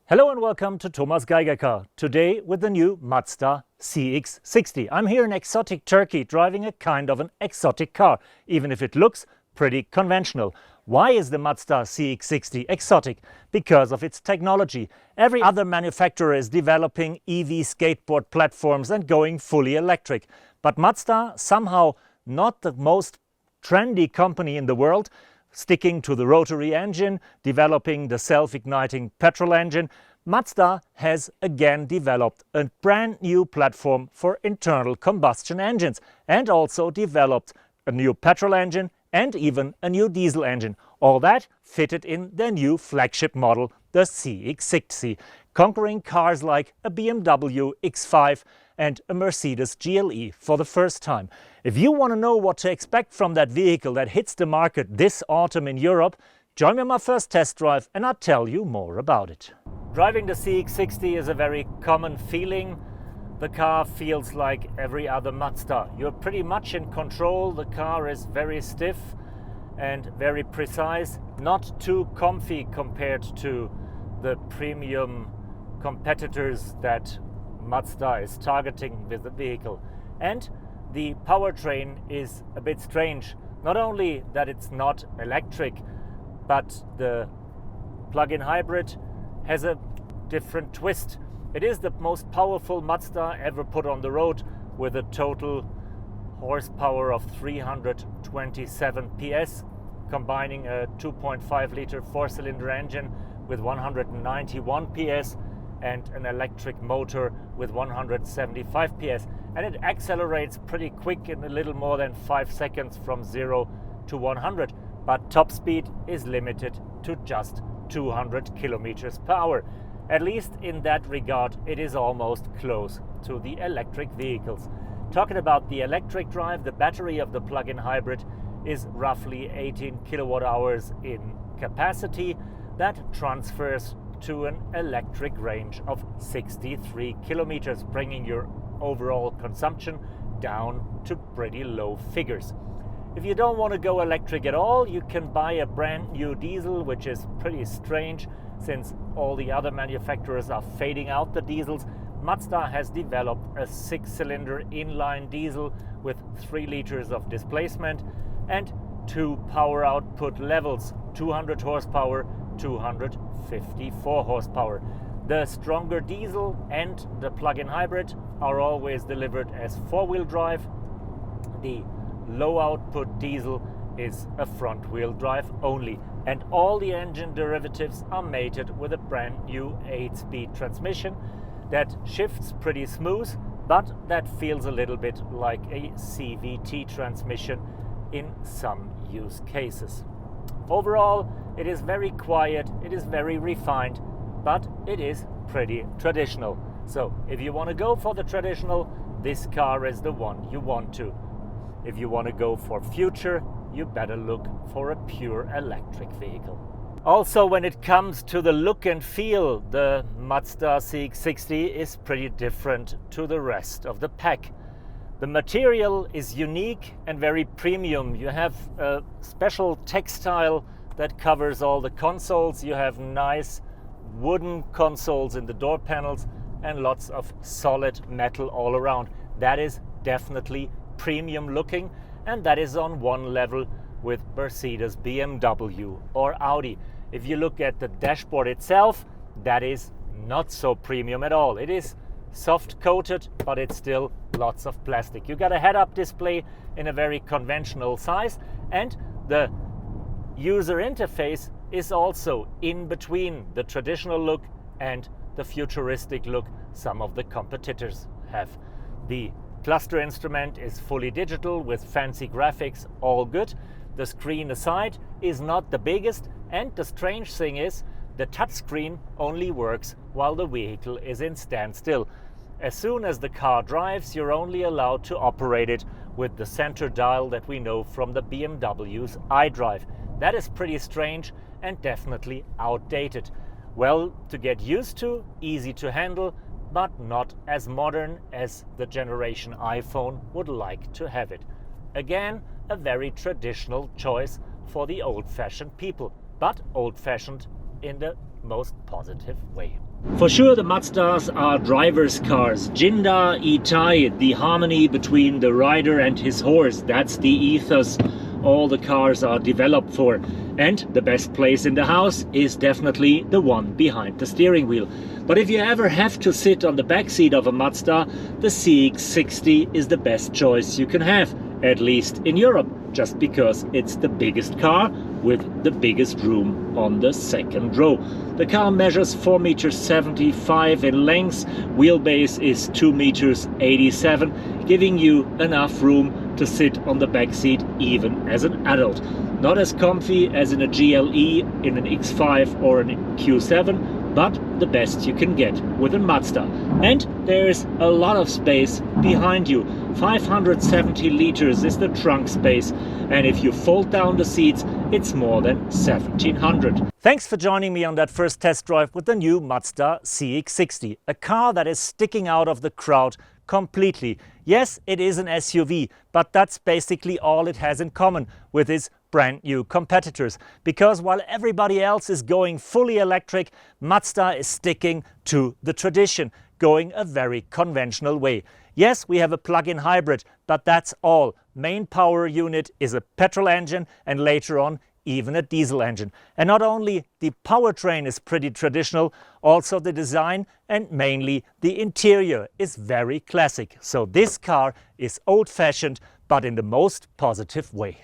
Hello and welcome to ThomasGeigerCar. Today with the new Mazda CX-60. I'm here in exotic Turkey driving a kind of an exotic car, even if it looks pretty conventional. Why is the Mazda CX-60 exotic? Because of its technology. Every other manufacturer is developing EV skateboard platforms and going fully electric. But Mazda, somehow not the most trendy company in the world, sticking to the rotary engine, developing the self-igniting petrol engine, Mazda has again developed a brand new platform for internal combustion engines and also developed a new petrol engine and even a new diesel engine. All that fitted in their new flagship model, the CX-60, conquering cars like a BMW X5 and a Mercedes GLE for the first time. If you want to know what to expect from that vehicle that hits the market this autumn in Europe, join me on my first test drive and I'll tell you more about it. Driving the CX-60 is a very common feeling. The car feels like every other Mazda. You're pretty much in control. The car is very stiff and very precise, not too comfy compared to the premium competitors that Mazda is targeting with the vehicle. And the powertrain is a bit strange. Not only that it's not electric, but the plug-in hybrid has a different twist. It is the most powerful Mazda ever put on the road with a total horsepower of 327 PS, combining a 2.5 liter four-cylinder engine with 191 PS and an electric motor with 175 PS. And it accelerates pretty quick in a little more than 5 seconds from 0 to 100. But top speed is limited to just 200 kilometers per hour. At least in that regard, it is almost close to the electric vehicles. Talking about the electric drive, the battery of the plug-in hybrid is roughly 18 kilowatt hours in capacity. That transfers to an electric range of 63 kilometers, bringing your overall consumption down to pretty low figures. If you don't want to go electric at all, you can buy a brand new diesel, which is pretty strange since all the other manufacturers are fading out the diesels. Mazda has developed a 6-cylinder inline diesel with 3 liters of displacement and 2 power output levels, 200 horsepower, 254 horsepower. The stronger diesel and the plug-in hybrid are always delivered as 4-wheel drive. The low output diesel is a front-wheel drive only, and all the engine derivatives are mated with a brand new 8-speed transmission that shifts pretty smooth, but that feels a little bit like a CVT transmission in some use cases. Overall, it is very quiet, it is very refined, but it is pretty traditional. So if you want to go for the traditional, this car is the one you want to. If you want to go for future, you better look for a pure electric vehicle. Also, when it comes to the look and feel, the Mazda CX-60 is pretty different to the rest of the pack. The material is unique and very premium. You have a special textile that covers all the consoles. You have nice wooden consoles in the door panels and lots of solid metal all around. That is definitely premium looking, and that is on one level with Mercedes, BMW or Audi. If you look at the dashboard itself, that is not so premium at all. It is soft coated, but it's still lots of plastic. You got a head-up display in a very conventional size, and the user interface is also in between the traditional look and the futuristic look some of the competitors have. The cluster instrument is fully digital with fancy graphics, all good. The screen aside is not the biggest, and the strange thing is the touchscreen only works while the vehicle is in standstill. As soon as the car drives, you're only allowed to operate it with the center dial that we know from the BMW's iDrive. That is pretty strange and definitely outdated. Well, to get used to, easy to handle, but not as modern as the generation iPhone would like to have it. Again, a very traditional choice for the old-fashioned people, but old-fashioned in the most positive way. For sure, the Mazdas are drivers' cars. Jinda Itai, the harmony between the rider and his horse, that's the ethos all the cars are developed for. And the best place in the house is definitely the one behind the steering wheel. But if you ever have to sit on the back seat of a Mazda, the CX-60 is the best choice you can have, at least in Europe, just because it's the biggest car with the biggest room on the second row. The car measures 4.75 meters in length, wheelbase is 2.87 meters, giving you enough room to sit on the back seat even as an adult. Not as comfy as in a GLE, in an X5 or an Q7, but the best you can get with a Mazda. And there's a lot of space behind you. 570 liters is the trunk space, and if you fold down the seats, it's more than 1700. Thanks for joining me on that first test drive with the new Mazda CX-60, a car that is sticking out of the crowd completely. Yes, it is an SUV, but that's basically all it has in common with its brand new competitors. Because while everybody else is going fully electric, Mazda is sticking to the tradition, going a very conventional way. Yes, we have a plug-in hybrid, but that's all. Main power unit is a petrol engine, and later on even a diesel engine. And not only the powertrain is pretty traditional, also the design and mainly the interior is very classic. So this car is old-fashioned, but in the most positive way.